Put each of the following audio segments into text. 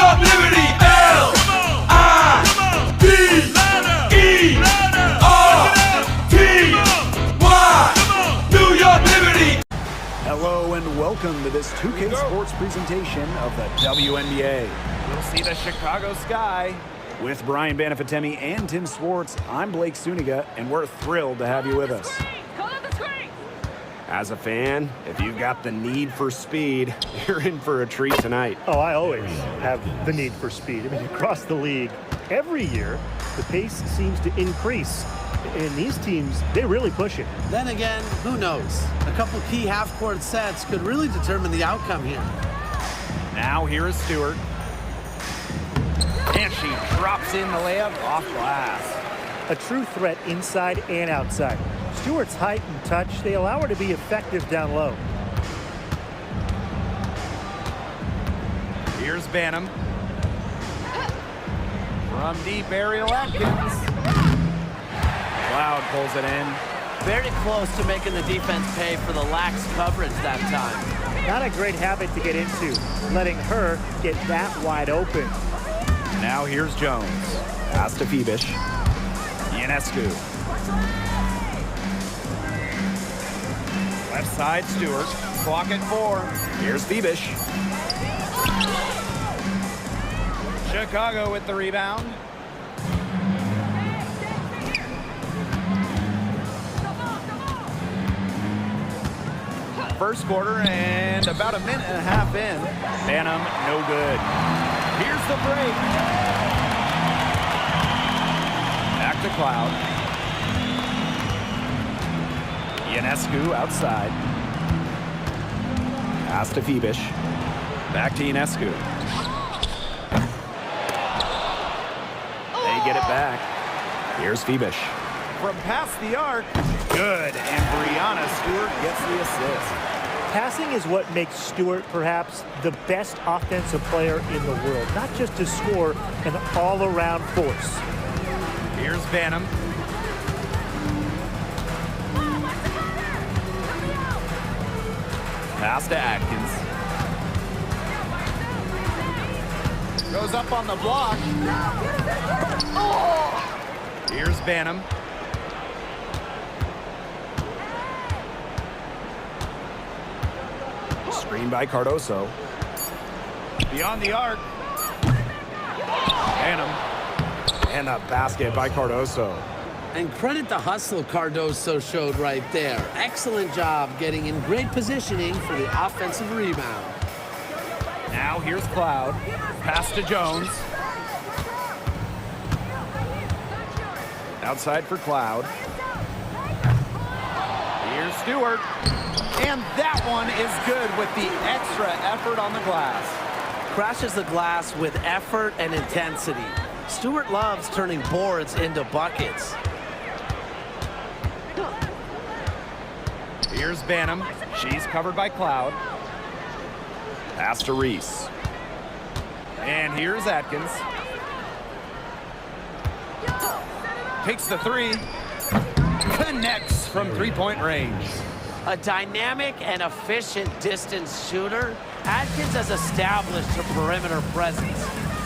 York Liberty. L-I-B-E-R-T-Y. New York Liberty. Hello and welcome to this 2K Sports presentation of the WNBA. We'll see the Chicago sky. With Brian Banafitemi and Tim Swartz, I'm Blake Suniga, and we're thrilled to have you with us. As a fan, if you've got the need for speed, you're in for a treat tonight. Oh, I always have the need for speed. I mean, across the league, every year, the pace seems to increase. And these teams, they really push it. Then again, who knows? A couple key half-court sets could really determine the outcome here. Now here is Stewart. And she drops in the layup off glass. A true threat inside and outside. Stewart's height and touch, they allow her to be effective down low. Here's Banham. From deep, Ariel Atkins. Cloud pulls it in. Very close to making the defense pay for the lax coverage that time. Not a great habit to get into, letting her get that wide open. Now here's Jones. Pass to Phoebish. Ionescu. Left side, Stewart. Clock at 4. Here's Phoebish. Chicago with the rebound. First quarter and about a minute and a half in. Banham, no good. Here's the break. Back to Cloud. Ionescu outside. Pass to Phoebish. Back to Ionescu. They get it back. Here's Phoebish. From past the arc. Good. And Brianna Stewart gets the assist. Passing is what makes Stewart perhaps the best offensive player in the world, not just to score, an all-around force. Here's Banham. Pass to Atkins. Goes up on the block. Oh! Here's Banham. Screen by Cardoso. Beyond the arc. Banham. And a basket by Cardoso. And credit the hustle Cardoso showed right there. Excellent job getting in great positioning for the offensive rebound. Now here's Cloud. Pass to Jones. Outside for Cloud. Here's Stewart. And that one is good with the extra effort on the glass. Crashes the glass with effort and intensity. Stewart loves turning boards into buckets. Here's Banham. She's covered by Cloud. Pass to Reese. And here's Atkins. Takes the three. Connects from three-point range. A dynamic and efficient distance shooter, Atkins has established her perimeter presence.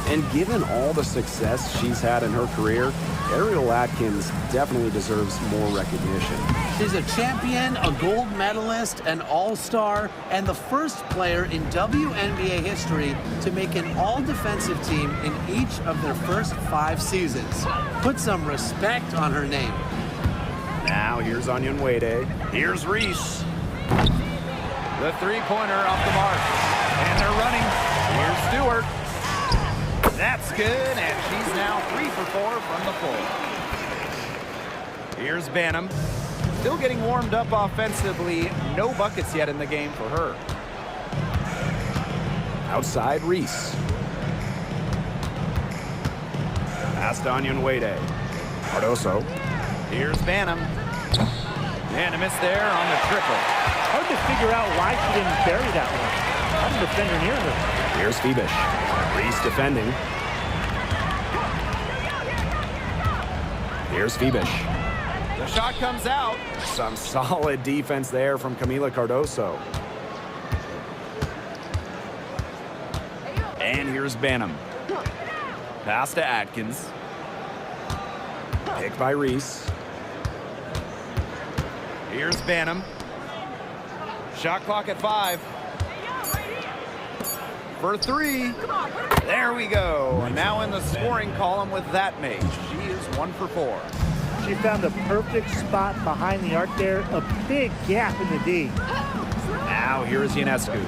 And given all the success she's had in her career, Ariel Atkins definitely deserves more recognition. She's a champion, a gold medalist, an all-star, and the first player in WNBA history to make an all-defensive team in each of their first 5 seasons. Put some respect on her name. Now here's Onyenwere. Here's Reese. The three-pointer off the mark. And they're running. Here's Stewart. That's good, and she's now 3 for 4 from the floor. Here's Banham. Still getting warmed up offensively. No buckets yet in the game for her. Outside, Reese. Pass to Onyenwere. Cardoso. Here's Banham. And a miss there on the triple. Hard to figure out why she didn't bury that one. Not a defender near her. Here's Phoebish. Reese defending. Here's Phoebish. The shot comes out. Some solid defense there from Camila Cardoso. And here's Banham. Pass to Atkins. Picked by Reese. Here's Banham. Shot clock at 5. For 3. There we go. And now in the scoring column with that make. She is 1 for 4. She found the perfect spot behind the arc there. A big gap in the D. Now here's Ionescu.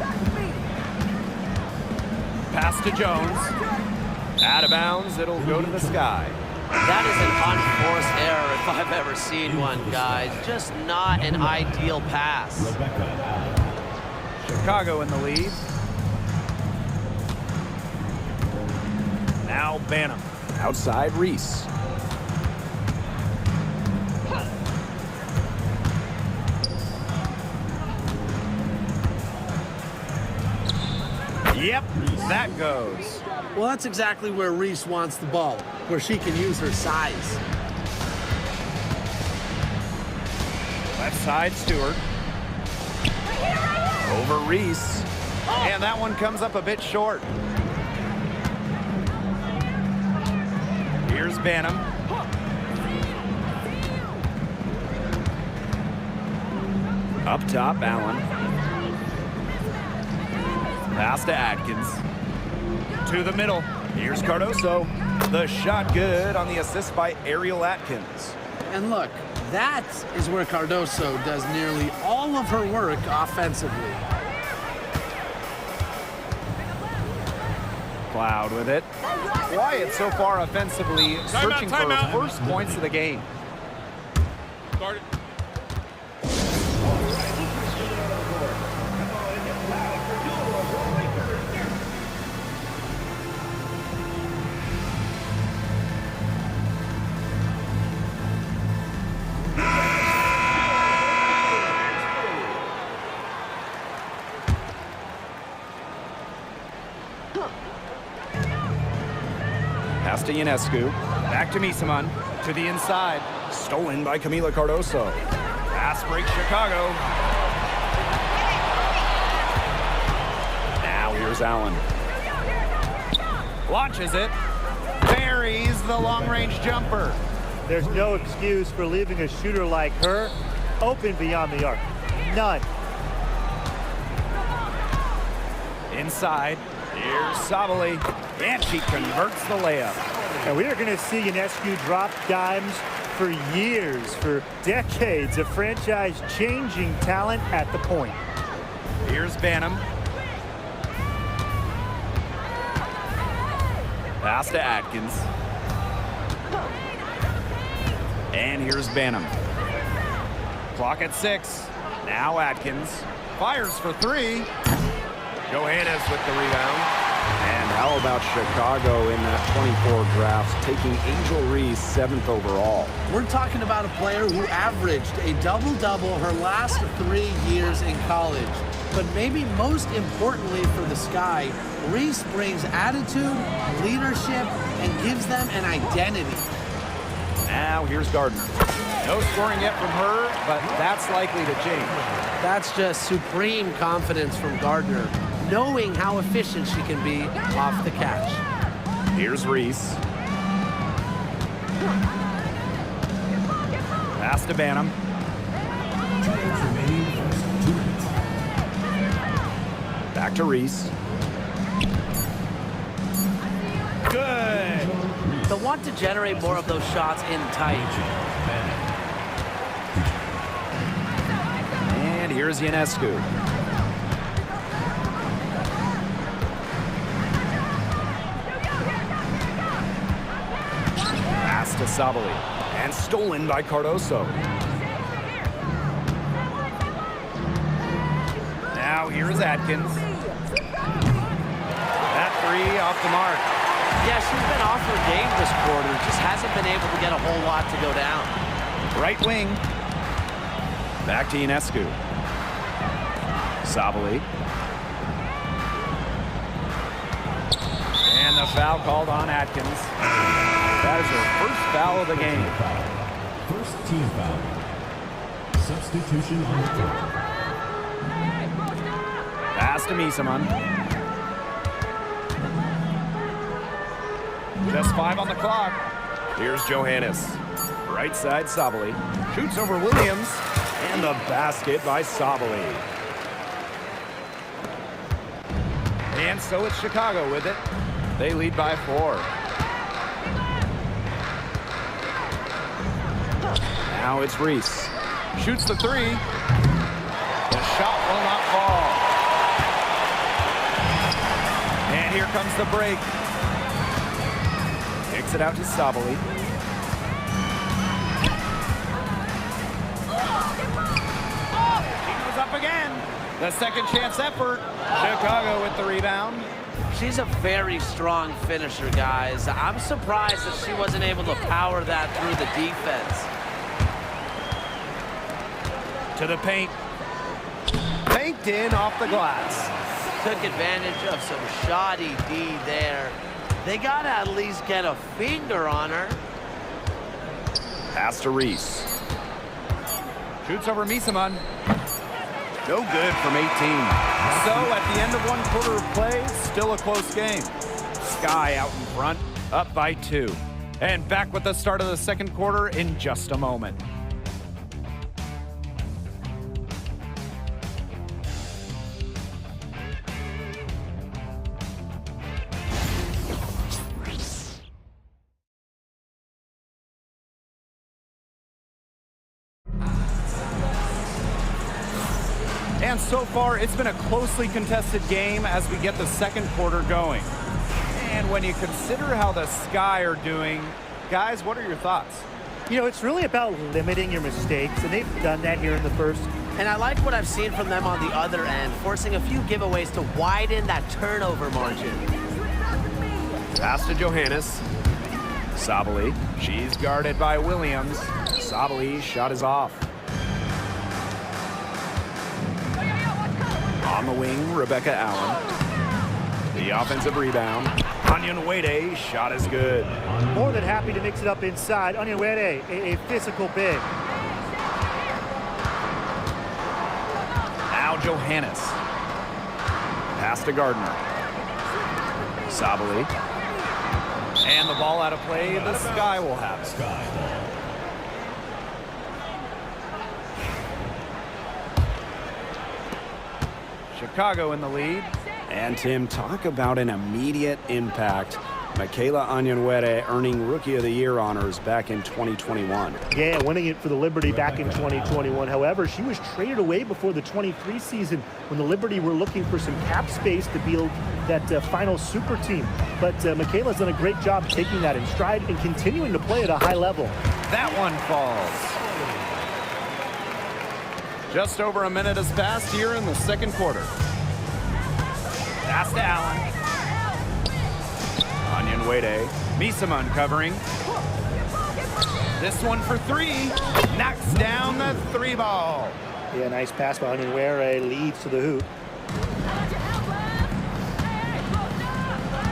Pass to Jones. Out of bounds, it'll go to the sky. That is an unforced error if I've ever seen one, guys. Just not an ideal pass. Chicago in the lead. Now Banham. Outside Reese. Yep, that goes. Well, that's exactly where Reese wants the ball, where she can use her size. Left side, Stewart. Over Reese. And that one comes up a bit short. Here's Banham. Up top, Allen. Pass to Atkins. To the middle. Here's Cardoso. The shot good on the assist by Ariel Atkins. And look, that is where Cardoso does nearly all of her work offensively. Cloud with it. Wyatt so far offensively searching for her first points of the game. Guard it. Pass to Ionescu. Back to Misaman. To the inside. Stolen by Camila Cardoso. Pass break Chicago. Now here's Allen. Launches it. Buries the long-range jumper. There's no excuse for leaving a shooter like her open beyond the arc. None. Inside. Here's Sabali. And she converts the layup. And we are going to see Ionescu drop dimes for years, for decades, a franchise-changing talent at the point. Here's Banham. Pass to Atkins. And here's Banham. Clock at 6. Now Atkins. Fires for 3. Johannes with the rebound. And how about Chicago in that 24 drafts, taking Angel Reese 7th overall? We're talking about a player who averaged a double-double her last 3 years in college. But maybe most importantly for the Sky, Reese brings attitude, leadership, and gives them an identity. Now here's Gardner. No scoring yet from her, but that's likely to change. That's just supreme confidence from Gardner, knowing how efficient she can be off the catch. Here's Reese. Pass to Banham. Back to Reese. Good. They'll want to generate more of those shots in tight. And here's Ionescu. Pass to Sabali. And stolen by Cardoso. Now here's Atkins. That 3 off the mark. Yeah, she's been off her game this quarter. Just hasn't been able to get a whole lot to go down. Right wing. Back to Ionescu. Sabali. And the foul called on Atkins. That is her first foul of the game. First team foul. Substitution on the court. Pass to Misaman. Just 5 on the clock. Here's Johannes. Right side, Sabali. Shoots over Williams. And the basket by Sabali. And so it's Chicago with it. They lead by 4. Now it's Reese. Shoots the 3. The shot will not fall. And here comes the break. Kicks it out to Sabali. He goes up again. The second chance effort. Chicago with the rebound. She's a very strong finisher, guys. I'm surprised that she wasn't able to power that through the defense. To the paint. Banked in off the glass. Took advantage of some shoddy D there. They got to at least get a finger on her. Pass to Reese. Shoots over Misaman. No good from 18. So at the end of 1 quarter of play, still a close game. Sky out in front, up by 2. And back with the start of the second quarter in just a moment. And so far, it's been a closely contested game as we get the second quarter going. And when you consider how the Sky are doing, guys, what are your thoughts? You know, it's really about limiting your mistakes, and they've done that here in the first. And I like what I've seen from them on the other end, forcing a few giveaways to widen that turnover margin. Pass to Johannes. Sabali. She's guarded by Williams. Sabali's shot is off. On the wing, Rebecca Allen. The offensive rebound. Anya Nwede, shot is good. More than happy to mix it up inside. Anya Nwede, a physical big. Now Johannes. Pass to Gardner. Sabali. And the ball out of play, the Sky will have it. Chicago in the lead. And Tim, talk about an immediate impact. Michaela Onyenwere earning Rookie of the Year honors back in 2021. Yeah, winning it for the Liberty back in 2021. However, she was traded away before the 23 season when the Liberty were looking for some cap space to build that final super team. But Michaela's done a great job taking that in stride and continuing to play at a high level. That one falls. Just over a minute has passed here in the second quarter. Pass to Allen. Onyenwere. Misaman covering. This one for 3. Knocks down the 3 ball. Yeah, nice pass by Onyenwere, leads to the hoop.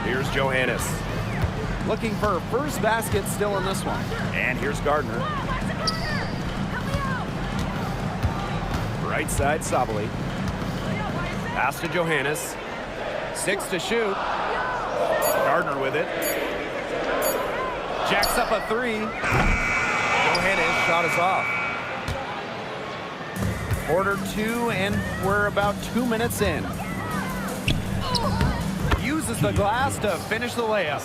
Here's Johannes. Looking for her first basket still in this one. And here's Gardner. Right side, Sabali. Pass to Johannes. 6 to shoot. Gardner with it. Jacks up a 3. Johannes shot is off. Quarter 2, and we're about 2 minutes in. Uses the glass to finish the layup.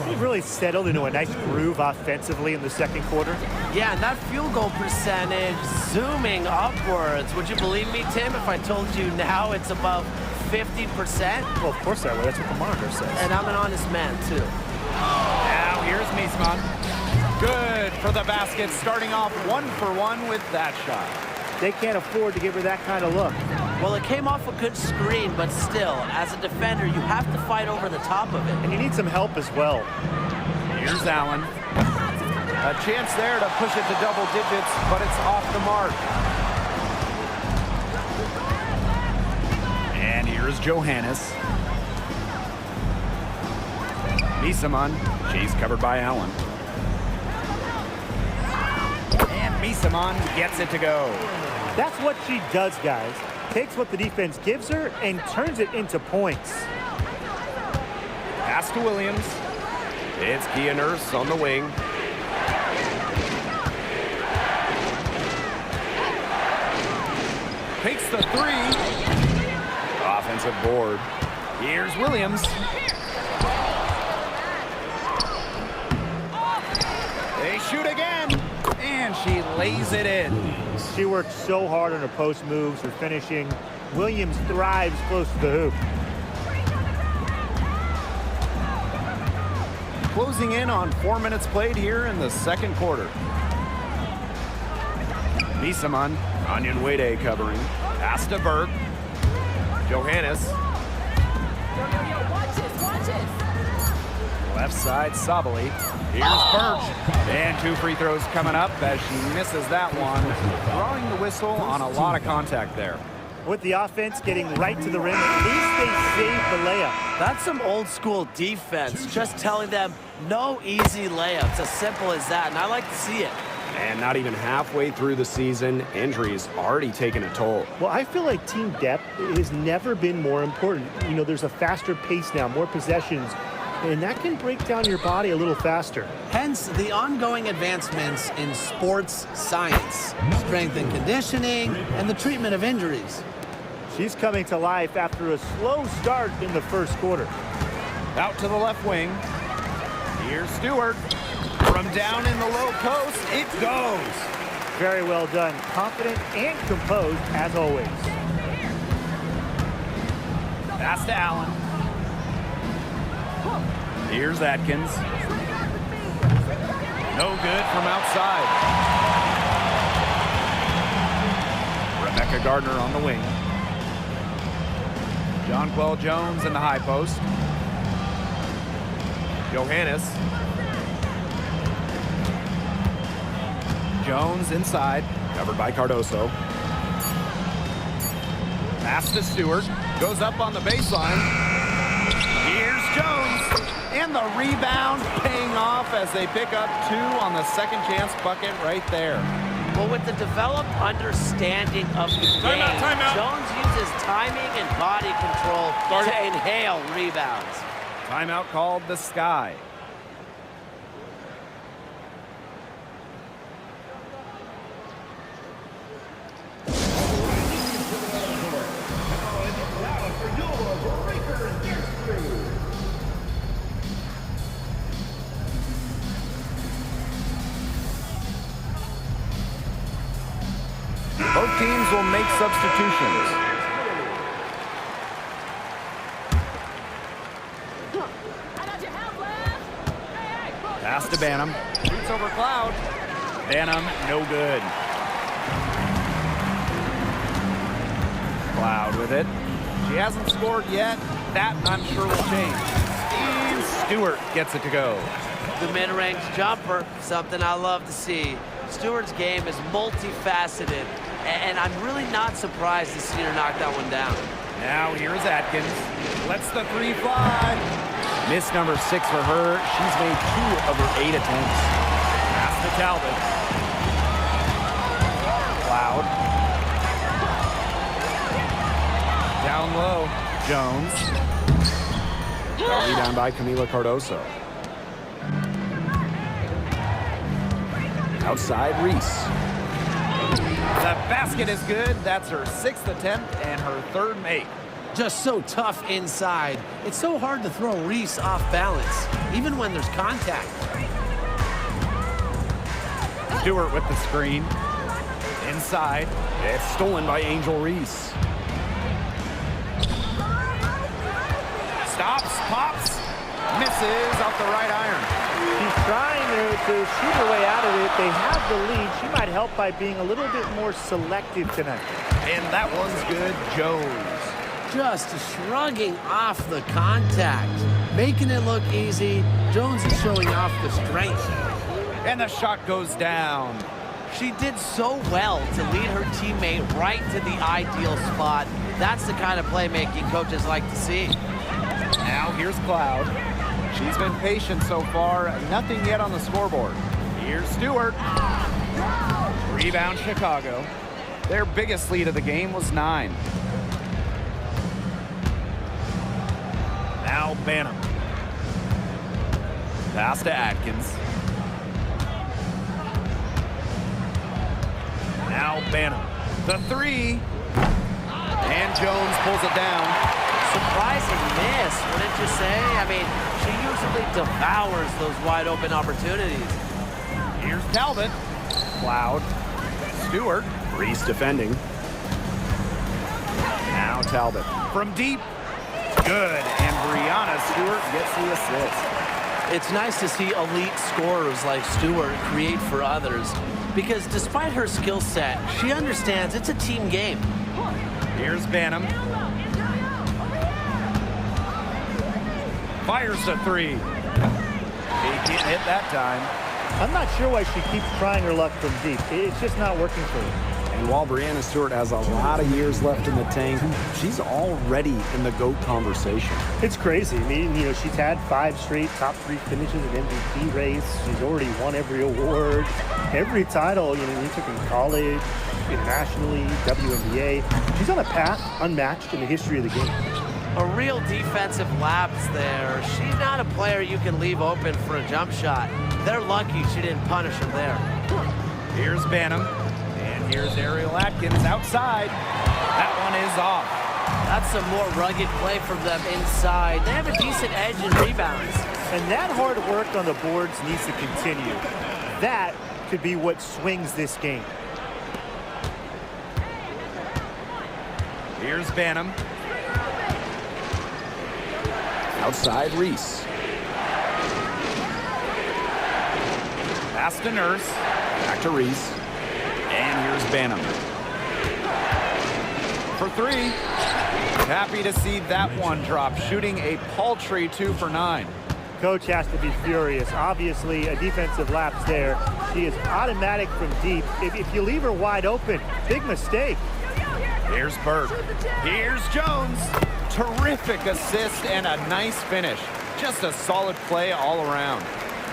He really settled into a nice groove offensively in the second quarter. Yeah, and that field goal percentage zooming upwards. Would you believe me, Tim, if I told you now it's above 50%? Well, of course I would. That's what the monitor says. And I'm an honest man, too. Now here's Misaman. Good for the basket, starting off 1 for 1 with that shot. They can't afford to give her that kind of look. Well, it came off a good screen, but still, as a defender, you have to fight over the top of it. And you need some help as well. Here's Allen. A chance there to push it to double digits, but it's off the mark. And here's Johannes. Misaman. She's covered by Allen. And Misaman gets it to go. That's what she does, guys. Takes what the defense gives her and turns it into points. Pass to Williams. It's Kia Nurse on the wing. Takes the three. Offensive board. Here's Williams. They shoot again, and she lays it in. She worked so hard on her post moves, her finishing. Williams thrives close to the hoop. Closing in on 4 minutes played here in the second quarter. Misaman, Onyenwere covering. Pass to Burke. Johannes. Left side, Sabali. Here's Burke. And 2 free throws coming up as she misses that one. Drawing the whistle on a lot of contact there. With the offense getting right to the rim, at least they saved the layup. That's some old school defense, just telling them no easy layups, as simple as that, and I like to see it. And not even halfway through the season, injuries already taken a toll. Well, I feel like team depth has never been more important. You know, there's a faster pace now, more possessions, and that can break down your body a little faster. Hence the ongoing advancements in sports science, strength and conditioning, and the treatment of injuries. She's coming to life after a slow start in the first quarter. Out to the left wing. Here's Stewart. From down in the low post, it goes. Very well done. Confident and composed, as always. Pass to Allen. Here's Atkins. No good from outside. Rebecca Gardner on the wing. Jonquel Jones in the high post. Johannes. Jones inside, covered by Cardoso. Pass to Stewart, goes up on the baseline. Here's Jones, and the rebound paying off as they pick up 2 on the second chance bucket right there. Well, with the developed understanding of the game, timeout. Jones uses timing and body control to inhale rebounds. Timeout called the Sky. Both teams will make substitutions. Pass to Banham. Shoots over Cloud. Banham, no good. Cloud with it. She hasn't scored yet. That, I'm sure, will change. And Stewart gets it to go. The mid-range jumper, something I love to see. Stewart's game is multifaceted, and I'm really not surprised to see her knock that one down. Now here's Atkins. Lets the 3 fly. Miss number 6 for her. She's made 2 of her 8 attempts. Pass to Talbot. Cloud. Down low. Jones. Rebound by Camila Cardoso. Outside, Reese. The basket is good. That's her 6th attempt and her 3rd make. Just so tough inside. It's so hard to throw Reese off balance, even when there's contact. Stewart with the screen. Inside. It's stolen by Angel Reese. Stops, pops, misses off the right iron. She's trying to shoot her way out of it. They have the lead. She might help by being a little bit more selective tonight. And that one's good. Jones. Just shrugging off the contact, making it look easy. Jones is showing off the strength. And the shot goes down. She did so well to lead her teammate right to the ideal spot. That's the kind of playmaking coaches like to see. Now here's Cloud. She's been patient so far. Nothing yet on the scoreboard. Here's Stewart. Rebound Chicago. Their biggest lead of the game was 9. Now Banham. Pass to Atkins. Now Banham. The three. And Jones pulls it down. Surprising miss, wouldn't you say? I mean, she usually devours those wide open opportunities. Here's Talbot. Cloud. Stewart. Reese defending. Now Talbot. From deep. Good. And Brianna Stewart gets the assist. It's nice to see elite scorers like Stewart create for others, because despite her skill set, she understands it's a team game. Here's Banham. Fires the three. He can't hit that time. I'm not sure why she keeps trying her luck from deep. It's just not working for her. And while Brianna Stewart has a lot of years left in the tank, she's already in the GOAT conversation. It's crazy. I mean, you know, she's had 5 straight top 3 finishes in MVP race. She's already won every award, every title, you know, you took in college, internationally, WNBA. She's on a path unmatched in the history of the game. A real defensive lapse there. She's not a player you can leave open for a jump shot. They're lucky she didn't punish her there. Here's Banham. And here's Ariel Atkins outside. That one is off. That's some more rugged play from them inside. They have a decent edge in rebounds. And that hard work on the boards needs to continue. That could be what swings this game. Here's Banham. Outside Reese. Pass to Nurse. Back to Reese. And here's Banham. For 3. Happy to see that one drop, shooting a paltry 2 for 9. Coach has to be furious. Obviously, a defensive lapse there. She is automatic from deep. If you leave her wide open, big mistake. Here's Burke. Here's Jones. Terrific assist and a nice finish. Just a solid play all around.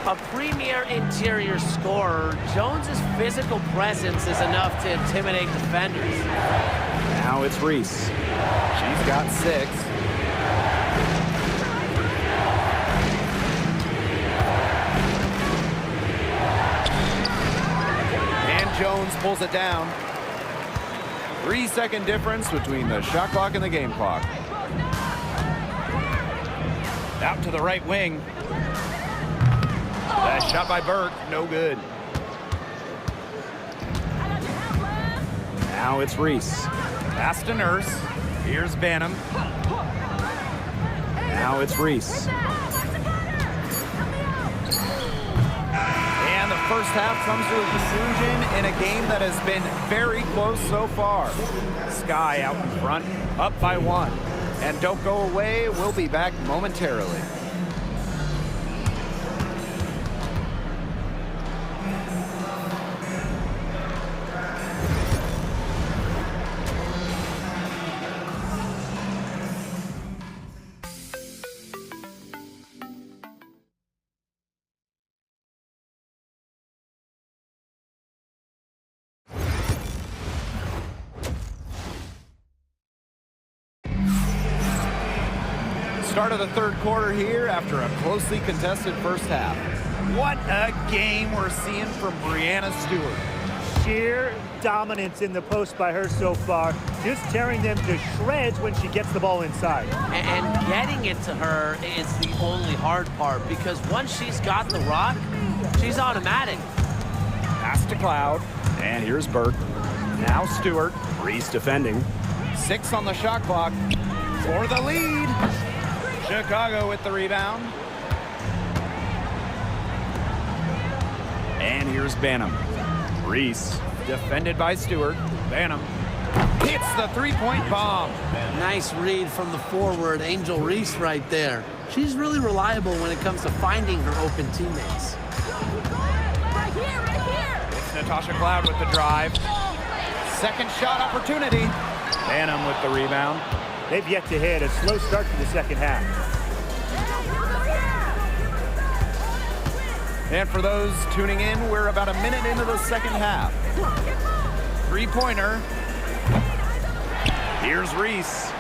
A premier interior scorer, Jones's physical presence is enough to intimidate defenders. Now it's Reese. She's got 6. And Jones pulls it down. 3-second difference between the shot clock and the game clock. Out to the right wing. That shot by Burke, no good. Now it's Reese. Pass to Nurse. Here's Banham. Now it's Reese. And the first half comes to a conclusion in a game that has been very close so far. Sky out in front, up by 1. And don't go away, we'll be back momentarily. Start of the third quarter here after a closely contested first half. What a game we're seeing from Brianna Stewart. Sheer dominance in the post by her so far, just tearing them to shreds when she gets the ball inside. And getting it to her is the only hard part, because once she's got the rock, she's automatic. Pass to Cloud. And here's Burke. Now Stewart. Reese defending. 6 on the shot clock for the lead. Chicago with the rebound. And here's Banham. Reese defended by Stewart. Banham hits the 3-point bomb. Nice read from the forward, Angel Reese right there. She's really reliable when it comes to finding her open teammates. Right here. It's Natasha Cloud with the drive. Second shot opportunity. Banham with the rebound. They've yet to hit a slow start to the second half. And for those tuning in, we're about a minute into the second half. 3-pointer. Here's Reese.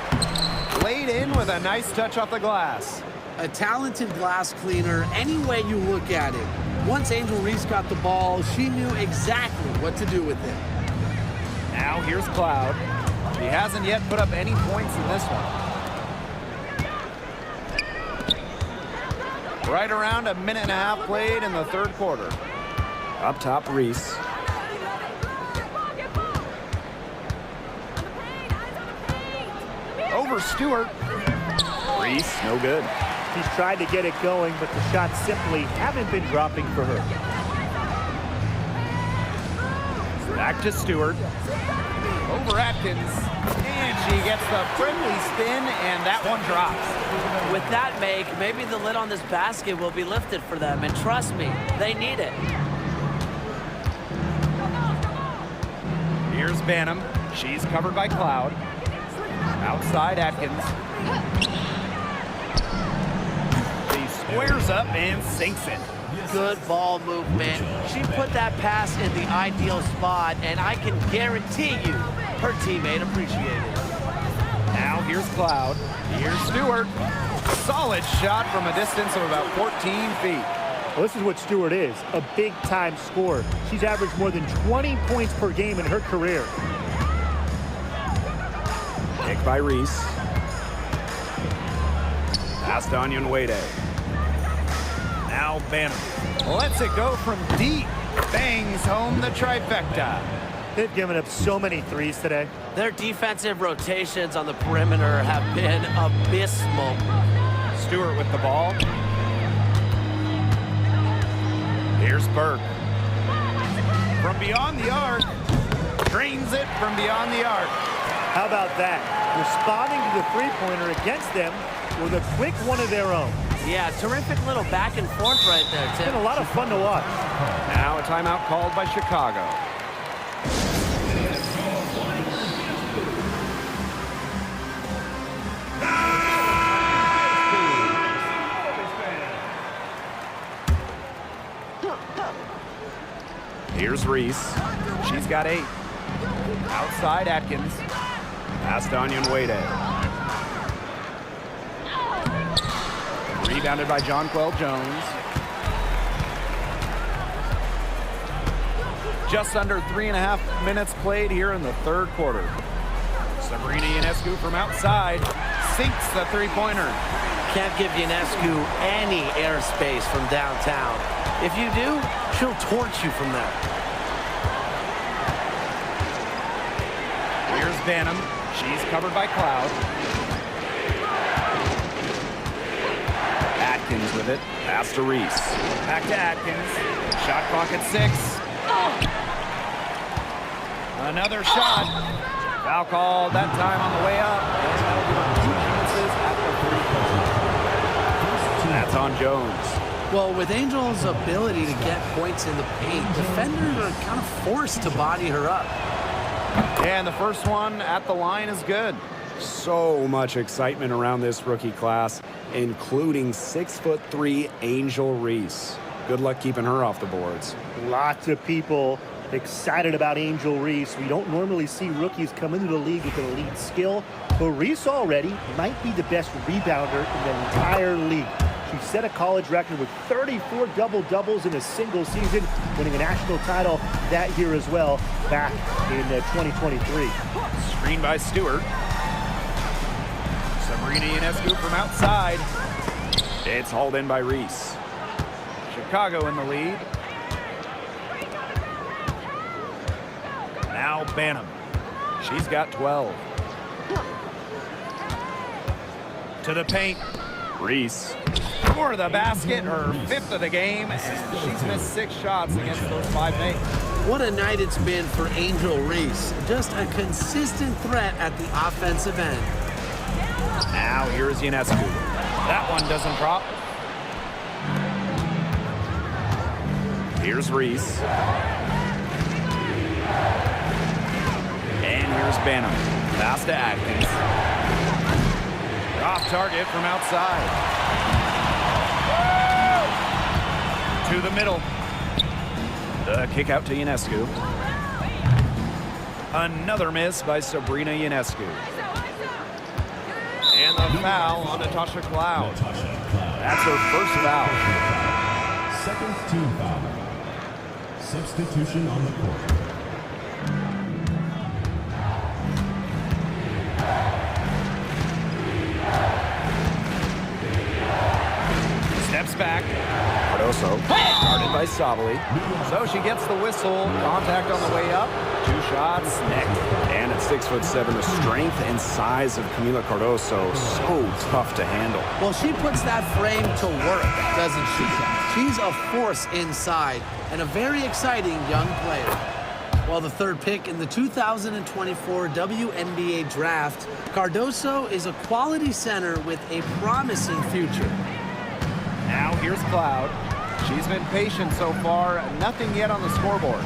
Laid in with a nice touch off the glass. A talented glass cleaner, any way you look at it. Once Angel Reese got the ball, she knew exactly what to do with it. Now here's Cloud. He hasn't yet put up any points in this one. Right around a minute and a half played in the third quarter. Up top, Reese. Over Stewart. Reese, no good. She's tried to get it going, but the shots simply haven't been dropping for her. Back to Stewart. Over Atkins. And she gets the friendly spin, and that one drops. With that make, maybe the lid on this basket will be lifted for them. And trust me, they need it. Here's Banham. She's covered by Cloud. Outside Atkins. He squares up and sinks it. Good ball movement. She put that pass in the ideal spot, and I can guarantee you her teammate appreciated it. Now here's Cloud. Here's Stewart. Solid shot from a distance of about 14 feet. Well, this is what Stewart is, a big-time scorer. She's averaged more than 20 points per game in her career. Pick by Reese. Pass to Onyenwere. Now Banham lets it go from deep. Bangs home the trifecta. They've given up so many threes today. Their defensive rotations on the perimeter have been abysmal. Stewart with the ball. Here's Burke. From beyond the arc. Drains it from beyond the arc. How about that? Responding to the three-pointer against them with a quick one of their own. Yeah, terrific little back and forth right there, It's Tim. been a lot of fun to watch. Now a timeout called by Chicago. Here's Reese. She's got 8. Outside Atkins. Pass to Onyenwere. Rebounded by Jonquel Jones. Just under 3.5 minutes played here in the third quarter. Sabrina Ionescu from outside sinks the three-pointer. Can't give Ionescu any airspace from downtown. If you do, she'll torch you from there. Here's Banham. She's covered by Cloud. Atkins with it. Pass to Reese. Back to Atkins. Shot clock at 6. Another shot. Foul called that time on the way up. And that'll give them 2 chances at the three-point. That's on Jones. Well, with Angel's ability to get points in the paint, defenders are kind of forced to body her up. And the first one at the line is good. So much excitement around this rookie class, including 6'3" Angel Reese. Good luck keeping her off the boards. Lots of people excited about Angel Reese. We don't normally see rookies come into the league with an elite skill, but Reese already might be the best rebounder in the entire league. She set a college record with 34 double-doubles in a single season, winning a national title that year as well, back in 2023. Screen by Stewart. Sabrina Ionescu from outside. It's hauled in by Reese. Chicago in the lead. Now Banham. She's got 12. To the paint. Reese. For the basket, her 5th of the game, and she's missed 6 shots against those 5 mates. What a night it's been for Angel Reese. Just a consistent threat at the offensive end. Now here's Ionescu. That one doesn't drop. Here's Reese. And here's Banham. Pass to Atkins. Off target from outside. To the middle. The kick out to Ionescu. Another miss by Sabrina Ionescu. And the foul on Natasha Cloud. That's her first foul. Second team foul. Substitution on the court. Steps back. Cardoso, guarded by Sabali. So she gets the whistle. Contact on the way up. 2 shots, neck. And at 6'7", the strength and size of Camila Cardoso, so tough to handle. Well, she puts that frame to work, doesn't she? She's a force inside and a very exciting young player. Well, the third pick in the 2024 WNBA draft, Cardoso is a quality center with a promising future. Now here's Cloud. She's been patient so far. Nothing yet on the scoreboard.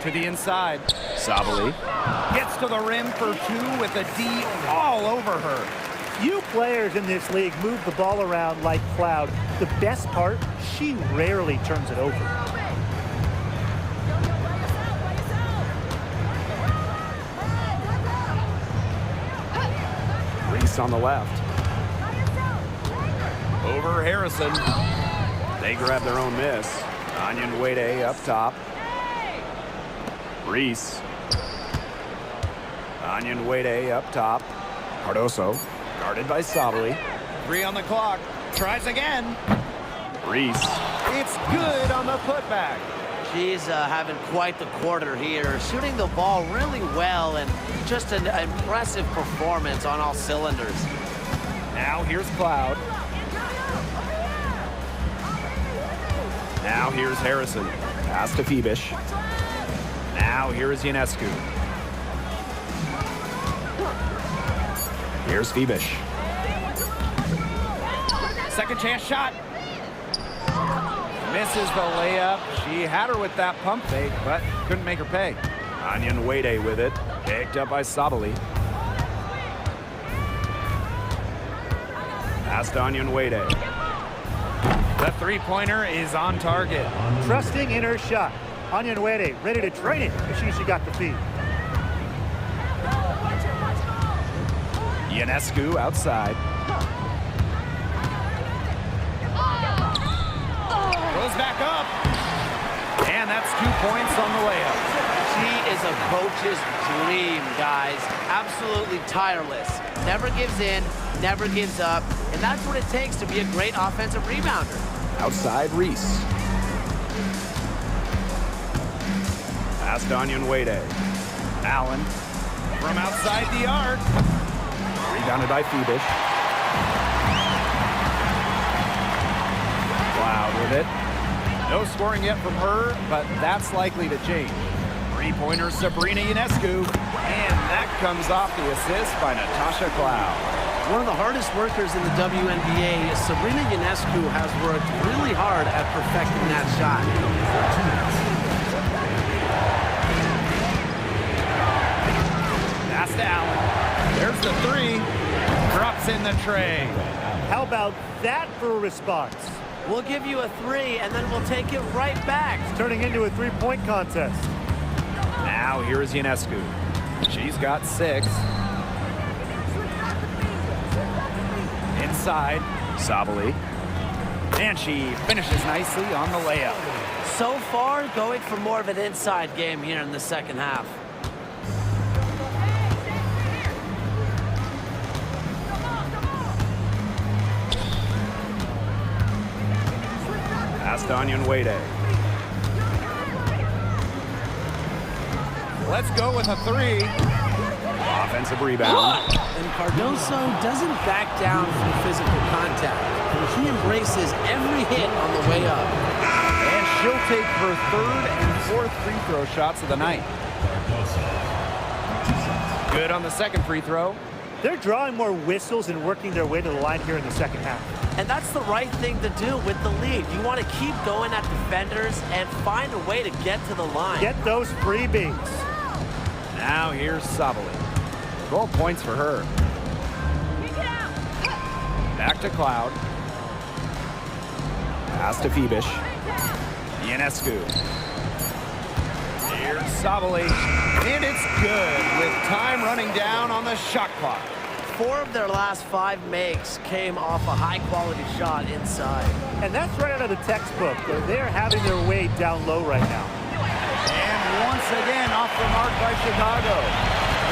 To the inside. Sabali gets to the rim for 2 with a D all over her. Few players in this league move the ball around like Cloud. The best part, she rarely turns it over. Reese on the left. Over Harrison. They grab their own miss. Onion Wade up top. Reese. Onion Wade up top. Cardoso, guarded by Sabali. 3 on the clock. Tries again. Reese. It's good on the putback. She's having quite the quarter here, shooting the ball really well and just an impressive performance on all cylinders. Now here's Cloud. Now here's Harrison. Pass to Phoebish. Now here is Ionescu. Here's Phoebish. Second chance shot. Misses the layup. She had her with that pump fake, but couldn't make her pay. Onion Wade with it. Picked up by Sabali. Pass to Onion Wade. The three-pointer is on target. Trusting in her shot. Onion Wade ready to drain it as soon as she got the feed. Ionescu outside. Goes back up. And that's 2 points on the layup. She is a coach's dream, guys. Absolutely tireless. Never gives in, never gives up. And that's what it takes to be a great offensive rebounder. Outside Reese. Pass to Onion Wade. Allen from outside the arc. Rebounded by Phoebish. Cloud with it. No scoring yet from her, but that's likely to change. Three-pointer Sabrina Ionescu. And that comes off the assist by Natasha Cloud. One of the hardest workers in the WNBA, Sabrina Ionescu has worked really hard at perfecting that shot. Pass to Allen. There's the 3. Drops in the tray. How about that for a response? We'll give you a 3, and then we'll take it right back. It's turning into a three-point contest. Now here is Ionescu. She's got 6. Inside, Sabali. And she finishes nicely on the layup. So far, going for more of an inside game here in the second half. Pass to Onion Wade. Let's go with a 3. Offensive rebound. And Cardoso doesn't back down from physical contact. She embraces every hit on the way up. And she'll take her 3rd and 4th free throw shots of the night. Good on the 2nd free throw. They're drawing more whistles and working their way to the line here in the second half. And that's the right thing to do with the lead. You want to keep going at defenders and find a way to get to the line. Get those freebies. Now here's Sabali. 12 points for her. Back to Cloud. Pass to Phoebish. Ionescu. Here's Sabali, and it's good with time running down on the shot clock. 4 of their last 5 makes came off a high-quality shot inside. And that's right out of the textbook. They're having their way down low right now. And once again, off the mark by Chicago.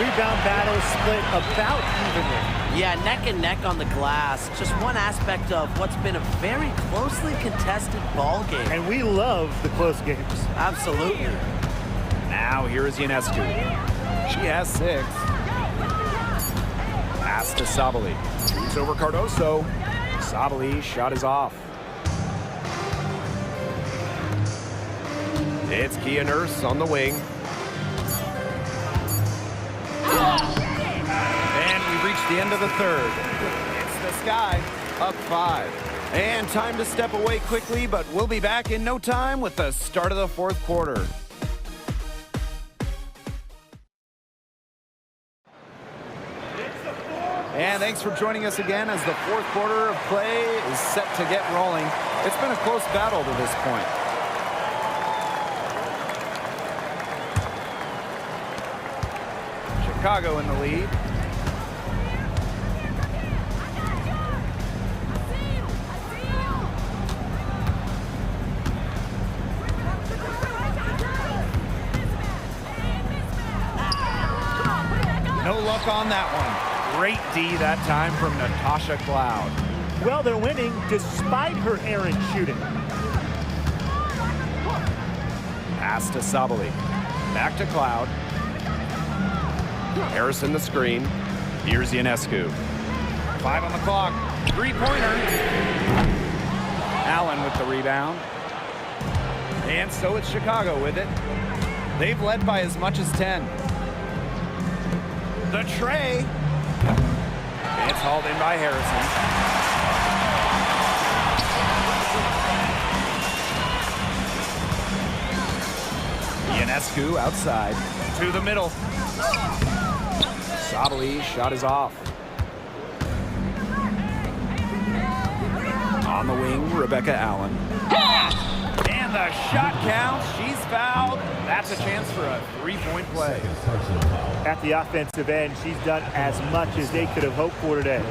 Rebound battle split about evenly. Yeah, neck and neck on the glass. Just one aspect of what's been a very closely contested ball game. And we love the close games. Absolutely. Now here is Ionescu. She has 6. Pass to Sabali. Shoots over Cardoso. Sabali's shot is off. It's Kia Nurse on the wing. And we've reached the end of the third. It's the Sky, up 5. And time to step away quickly, but we'll be back in no time with the start of the fourth quarter. And thanks for joining us again as the fourth quarter of play is set to get rolling. It's been a close battle to this point. Chicago in the lead. No luck on that one. Great D that time from Natasha Cloud. Well, they're winning despite her errant shooting. Pass to Sabali. Back to Cloud. Harrison the screen. Here's Ionescu. 5 on the clock. 3-pointer. Allen with the rebound. And so it's Chicago with it. They've led by as much as 10. The tray. It's hauled in by Harrison. Ionescu outside to the middle. Sabali's shot is off. On the wing, Rebecca Allen. And the shot counts. She's fouled. That's a chance for a 3-point play. At the offensive end, she's done as much as they could have hoped for today.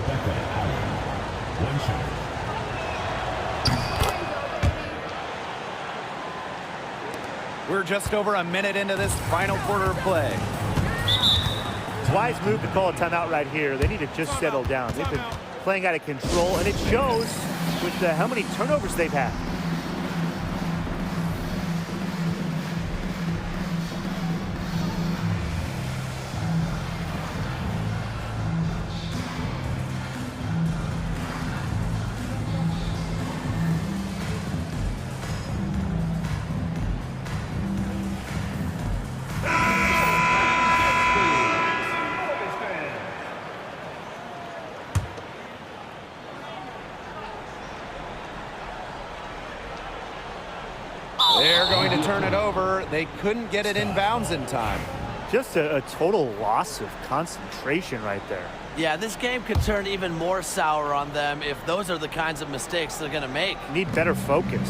We're just over a minute into this final quarter of play. Wise move to call a timeout right here. They need to just settle down. They've been playing out of control, and it shows with how many turnovers they've had. They're going to turn it over. They couldn't get it inbounds in time. Just a total loss of concentration right there. Yeah, this game could turn even more sour on them if those are the kinds of mistakes they're going to make. Need better focus.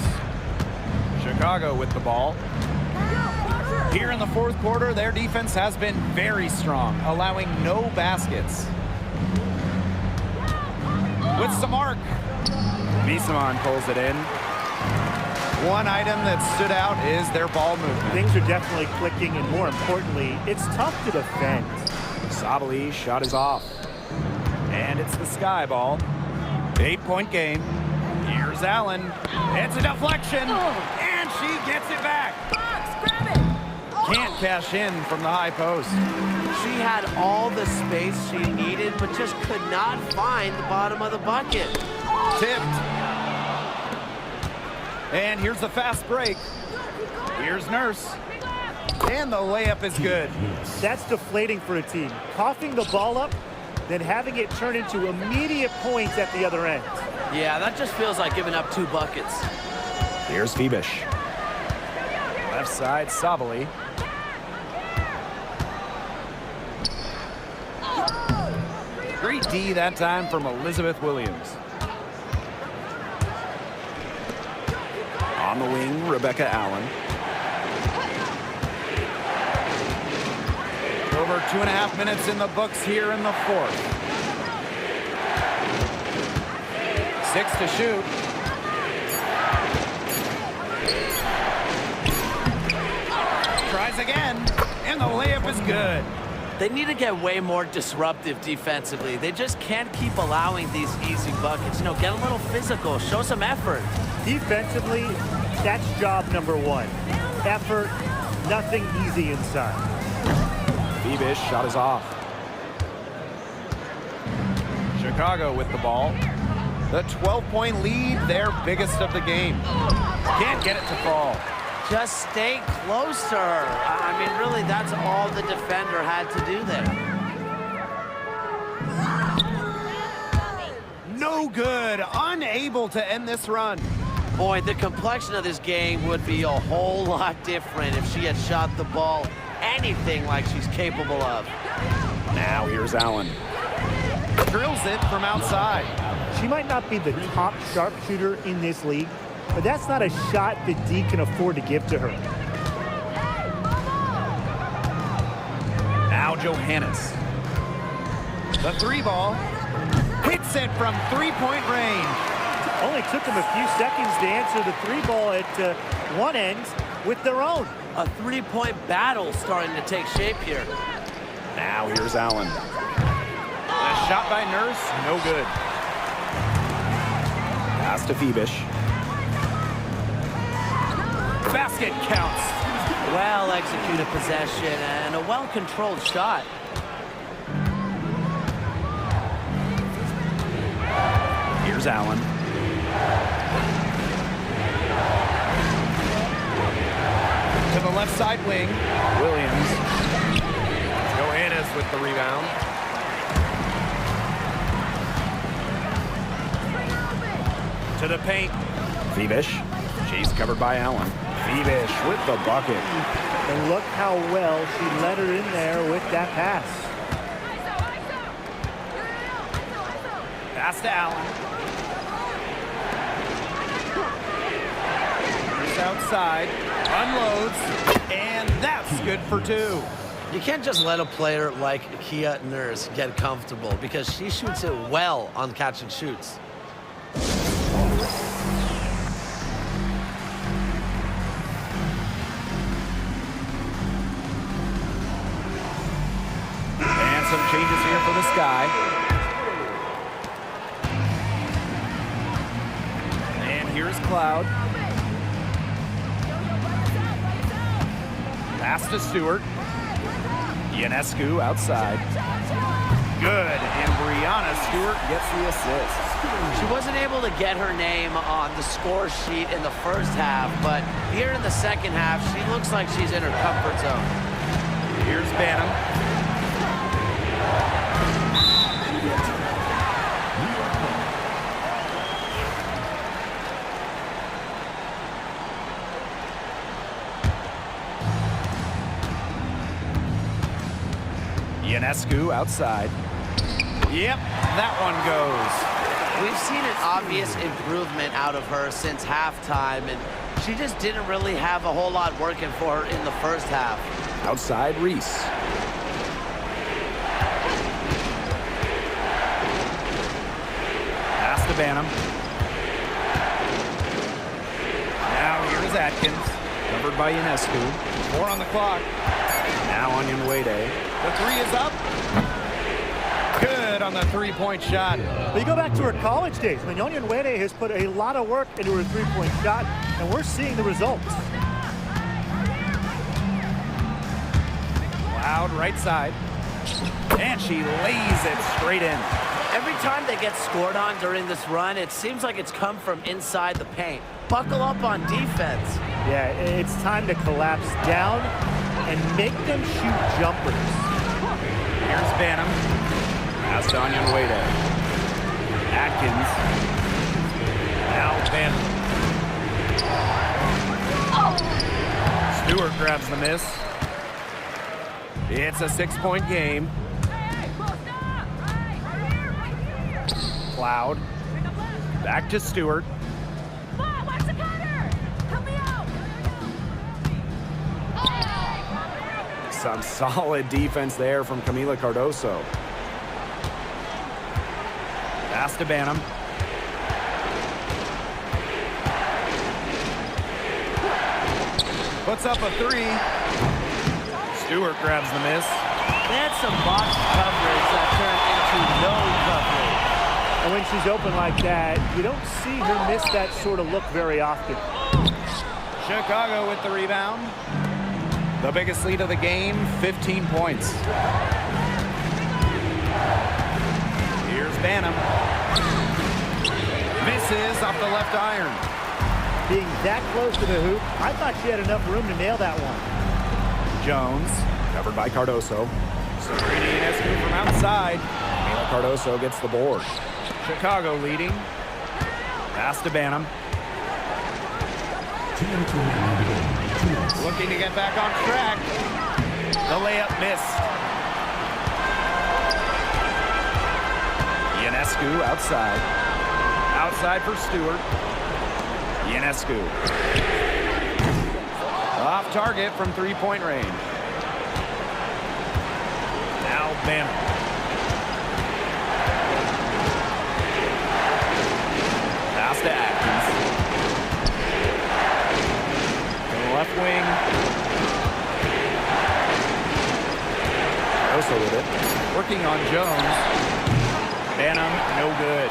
Chicago with the ball. Here in the fourth quarter, their defense has been very strong, allowing no baskets. With Samark. Misaman pulls it in. One item that stood out is their ball movement. Things are definitely clicking, and more importantly, it's tough to defend. Sabali's shot is off. And it's the Sky ball. 8-point game. Here's Allen. It's a deflection, and she gets it back. Box, grab it. Can't cash in from the high post. She had all the space she needed, but just could not find the bottom of the bucket. Tipped. And here's the fast break. Here's Nurse. And the layup is good. That's deflating for a team. Coughing the ball up, then having it turn into immediate points at the other end. Yeah, that just feels like giving up 2 buckets. Here's Phoebish. Left side, Sabali. Great D that time from Elizabeth Williams. On the wing, Rebecca Allen. Over 2.5 minutes in the books here in the fourth. 6 to shoot. Tries again, and the layup is good. They need to get way more disruptive defensively. They just can't keep allowing these easy buckets. You know, get a little physical, show some effort. Defensively, that's job number one. Effort, nothing easy inside. Bebish shot is off. Chicago with the ball. The 12-point lead, their biggest of the game. Can't get it to fall. Just stay close to her. I mean, really, that's all the defender had to do there. No good. Unable to end this run. Boy, the complexion of this game would be a whole lot different if she had shot the ball anything like she's capable of. Now here's Allen. Drills it from outside. She might not be the top sharpshooter in this league, but that's not a shot that D can afford to give to her. Now Johannes. The 3-ball. Hits it from 3-point range. Only took them a few seconds to answer the 3-ball at one end with their own. A 3-point battle starting to take shape here. Now here's Allen. A shot by Nurse, no good. Pass to Bebish. Basket counts. Well-executed possession and a well-controlled shot. Here's Allen. To the left side wing. Williams. Johannes with the rebound. To the paint. Bebish. She's covered by Allen. Bebish with the bucket. And look how well she let her in there with that pass. Pass to Allen. Here's outside. Unloads. And that's good for 2. You can't just let a player like Kia Nurse get comfortable because she shoots it well on catch and shoots. And some changes here for the Sky. And here's Cloud. Pass to Stewart. Ionescu outside. Good, and Brianna Stewart gets the assist. She wasn't able to get her name on the score sheet in the first half, but here in the second half, she looks like she's in her comfort zone. Here's Banham. Ionescu outside. Yep, that one goes. We've seen an obvious improvement out of her since halftime, and she just didn't really have a whole lot working for her in the first half. Outside Reese. Pass to Banham. Now here's Atkins. Covered by Ionescu. 4 on the clock. Now Onyenwere. The 3 is up. Good on the 3-point shot. But you go back to her college days. I mean, Onyenwere has put a lot of work into her 3-point shot, and we're seeing the results. Loud right side. And she lays it straight in. Every time they get scored on during this run, it seems like it's come from inside the paint. Buckle up on defense. Yeah, it's time to collapse down and make them shoot jumpers. Here's Banham. Pass to Onyenwere. Atkins. Now Banham. Stewart grabs the miss. It's a 6-point game. Cloud. Back to Stewart. Watch the cutter! Help me out! Some solid defense there from Camila Cardoso. Pass to Banham. Puts up a three. Stewart grabs the miss. They had some box coverage that turned into no coverage. And when she's open like that, you don't see her miss that sort of look very often. Chicago with the rebound. The biggest lead of the game, 15 points. Here's Banham. Misses off the left iron. Being that close to the hoop, I thought she had enough room to nail that one. Jones, covered by Cardoso. Sabrina Ionescu from outside. Camila Cardoso gets the board. Chicago leading. Pass to Banham. Looking to get back on track. The layup missed. Ionescu outside. Outside for Stewart. Ionescu. Off target from three-point range. Now Banham. Pass to Atkins. To the left wing. Also with it. Working on Jones. Banham, no good.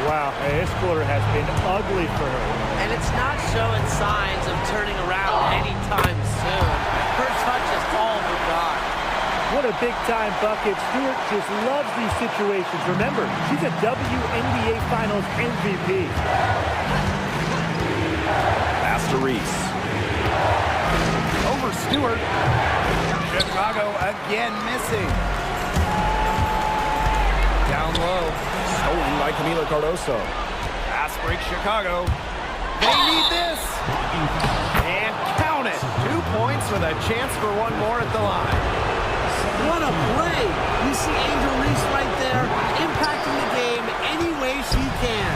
Wow, this quarter has been ugly for her. And it's not showing signs of turning around anytime soon. Her touch is all forgot. What a big-time bucket. Stewart just loves these situations. Remember, she's a WNBA Finals MVP. Pass to Reese. Over Stewart. Chicago again missing. Down low. Stolen by Camila Cardoso. Pass break Chicago. They need this. And count it. 2 points with a chance for one more at the line. What a play! You see Angel Reese right there, impacting the game any way she can.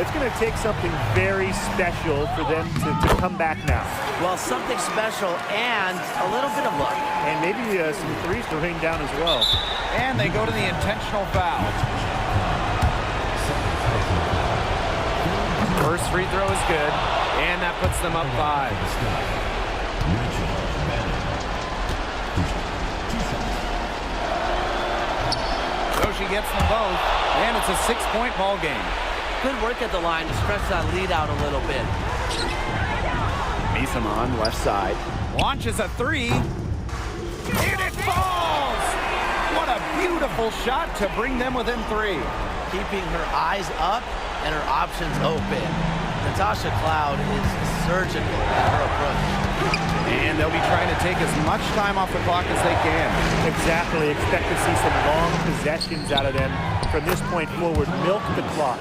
It's going to take something very special for them to come back now. Well, something special and a little bit of luck. And maybe some threes to rain down as well. And they go to the intentional foul. First free throw is good, and that puts them up 5. So she gets them both, and it's a 6-point ball game. Good work at the line to stretch that lead out a little bit. Misaman, left side. Launches a three, and it falls! What a beautiful shot to bring them within 3. Keeping her eyes up and her options open. Natasha Cloud is surgical in her approach. And they'll be trying to take as much time off the clock as they can. Exactly. Expect to see some long possessions out of them from this point forward. Milk the clock.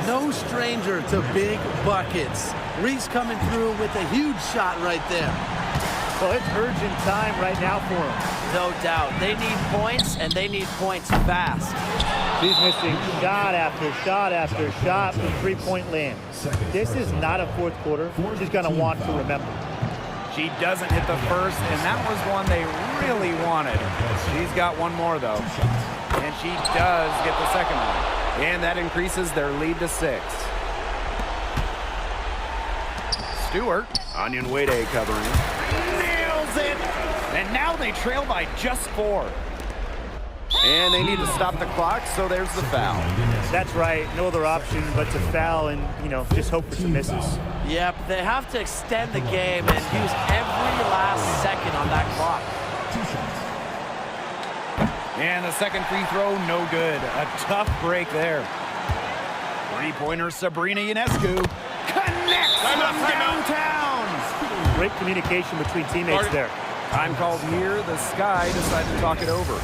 No stranger to big buckets. Reese coming through with a huge shot right there. Well, it's urgent time right now for them. No doubt. They need points, and they need points fast. She's missing shot after shot after shot from three-point land. This is not a fourth quarter she's going to want to remember. She doesn't hit the first, and that was one they really wanted. She's got one more, though. And she does get the second one. And that increases their lead to 6. Stewart. Onion Wade covering. Nails it! And now they trail by just 4. And they need to stop the clock, so there's the foul. That's right. No other option but to foul and, just hope for some misses. Yep, they have to extend the game and use every last second on that clock. And the second free throw, no good. A tough break there. Three-pointer Sabrina Ionescu. Connects from downtown. Great communication between teammates there. Time called here. The Sky decided to talk it over.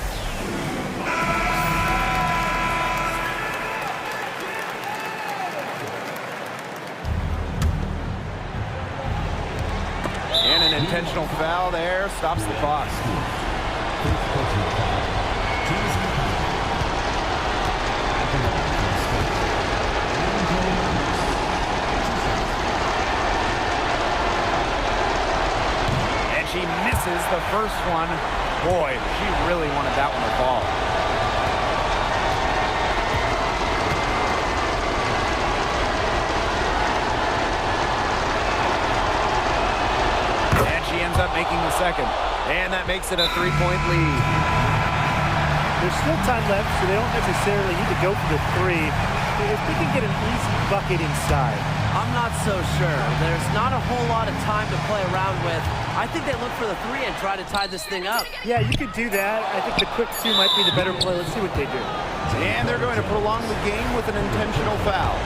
And an intentional foul there stops the clock. And she misses the the first one. Boy, she really wanted that one to fall. And she ends up making the second. And that makes it a 3-point lead. There's still time left, so they don't necessarily need to go for the three. If we can get an easy bucket inside. I'm not so sure. There's not a whole lot of time to play around with. I think they look for the three and try to tie this thing up. Yeah, you could do that. I think the quick two might be the better play. Let's see what they do. And they're going to prolong the game with an intentional foul.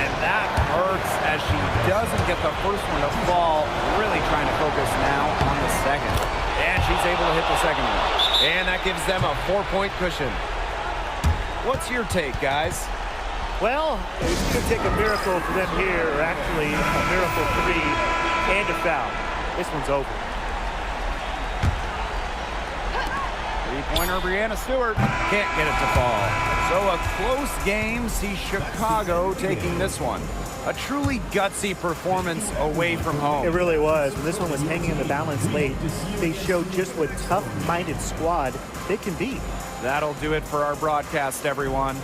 And that hurts as she doesn't get the first one to fall. Really trying to focus now on the second. And she's able to hit the second one. And that gives them a 4-point cushion. What's your take, guys? Well, it could take a miracle for them here, or actually a miracle three and a foul. This one's over. Three-pointer Brianna Stewart can't get it to fall. So a close game sees Chicago taking this one. A truly gutsy performance away from home. It really was. When this one was hanging in the balance late, they showed just what tough-minded squad they can be. That'll do it for our broadcast, everyone.